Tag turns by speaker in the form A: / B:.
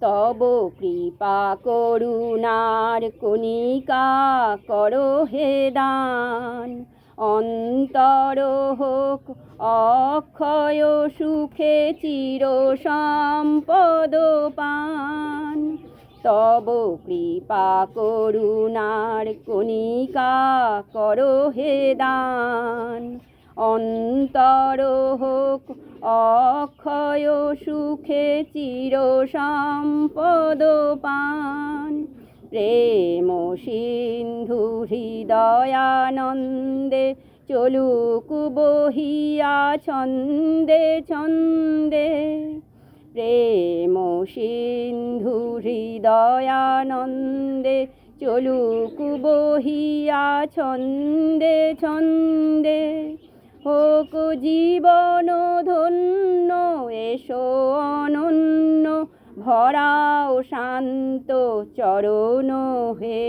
A: তব কৃপা করুণার কণিকা করো হে দান। অন্তর হোক অক্ষয় সুখে চির সম্পদ পান। তব কৃপা করুণার কণিকা করো হে দান। অন্তর হোক অক্ষয় সুখে চির সম্পদ পান। প্রেম সিন্ধু হৃদয়ানন্দে চলুক বহিয়া ছন্দে ছন্দে। প্রেম সিন্ধু হৃদয়ানন্দে চলুক বহিয়া ছন্দে ছন্দে। হোক জীবন ধন্য এসো অনন্য ভরাও শান্ত চরণ হে।